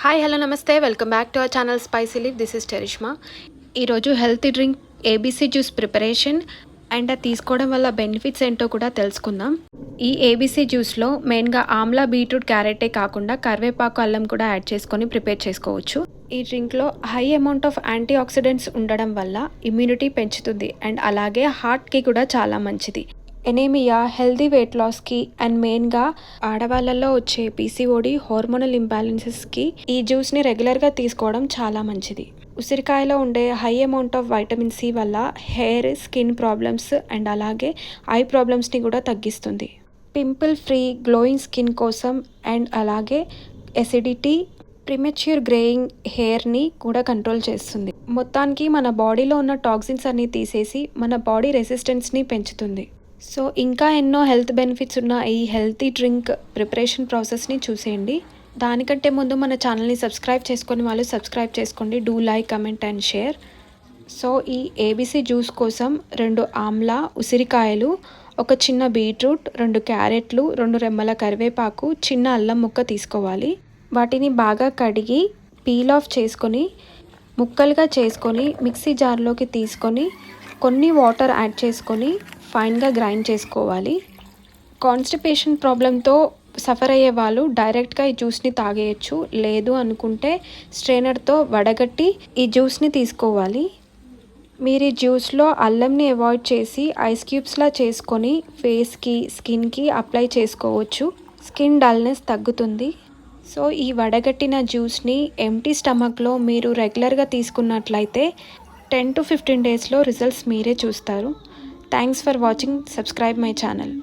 Hi hello నమస్తే welcome back to our channel spicy leaf. This is Charishma. ఈరోజు healthy drink ABC juice preparation and అది తీసుకోవడం వల్ల benefits ఏంటో కూడా తెలుసుకుందాం. ఈ ఏబీసీ జ్యూస్లో మెయిన్గా ఆమ్లా, బీట్రూట్, క్యారెటే కాకుండా కరివేపాకు, అల్లం కూడా యాడ్ చేసుకొని ప్రిపేర్ చేసుకోవచ్చు. ఈ డ్రింక్లో high amount of antioxidants ఉండడం వల్ల ఇమ్యూనిటీ పెంచుతుంది అండ్ అలాగే హార్ట్కి కూడా చాలా మంచిది. ఎనీమియా, హెల్దీ వెయిట్ లాస్కి అండ్ మెయిన్గా ఆడవాళ్ళలో వచ్చే పీసీఓడి, హార్మోనల్ ఇంబ్యాలెన్సెస్కి ఈ జ్యూస్ని రెగ్యులర్గా తీసుకోవడం చాలా మంచిది. ఉసిరికాయలో ఉండే high amount of vitamin C వల్ల హెయిర్, స్కిన్ ప్రాబ్లమ్స్ అండ్ అలాగే ఐ ప్రాబ్లమ్స్ని కూడా తగ్గిస్తుంది. పింపుల్ ఫ్రీ, గ్లోయింగ్ స్కిన్ కోసం అండ్ అలాగే ఎసిడిటీ, ప్రిమెచ్యూర్ గ్రేయింగ్ హెయిర్ని కూడా కంట్రోల్ చేస్తుంది. మొత్తానికి మన బాడీలో ఉన్న టాక్సిన్స్ అన్నీ తీసేసి మన బాడీ రెసిస్టెన్స్ని పెంచుతుంది. సో ఇంకా ఎన్నో హెల్త్ బెనిఫిట్స్ ఉన్న ఈ హెల్తీ డ్రింక్ ప్రిపరేషన్ ప్రాసెస్ని చూసేయండి. దానికంటే ముందు మన ఛానల్ని సబ్స్క్రైబ్ చేసుకొని వాళ్ళు సబ్స్క్రైబ్ చేసుకోండి. Do like, comment and share. So ఈ ఏబీసీ జ్యూస్ కోసం 2 ఆమ్లా, ఉసిరికాయలు, ఒక చిన్న బీట్రూట్, 2 క్యారెట్లు, 2 రెమ్మల కరివేపాకు, చిన్న అల్లం ముక్క తీసుకోవాలి. వాటిని బాగా కడిగి పీల్ ఆఫ్ చేసుకొని ముక్కలుగా చేసుకొని మిక్సీ జార్లోకి తీసుకొని కొన్ని వాటర్ యాడ్ చేసుకొని ఫైన్గా గ్రైండ్ చేసుకోవాలి. కాన్స్టిపేషన్ ప్రాబ్లంతో సఫర్ అయ్యే వాళ్ళు డైరెక్ట్గా ఈ జ్యూస్ని తాగేయచ్చు. లేదు అనుకుంటే స్ట్రైనర్తో వడగట్టి ఈ జ్యూస్ని తీసుకోవాలి. మీరు ఈ జ్యూస్లో అల్లంని అవాయిడ్ చేసి ఐస్ క్యూబ్స్లా చేసుకొని ఫేస్కి, స్కిన్కి అప్లై చేసుకోవచ్చు. స్కిన్ డల్నెస్ తగ్గుతుంది. సో ఈ వడగట్టిన జ్యూస్ని ఎంటీ స్టమక్లో మీరు రెగ్యులర్గా తీసుకున్నట్లయితే 10 to 15 డేస్లో రిజల్ట్స్ మీరే చూస్తారు. Thanks for watching. Subscribe my channel.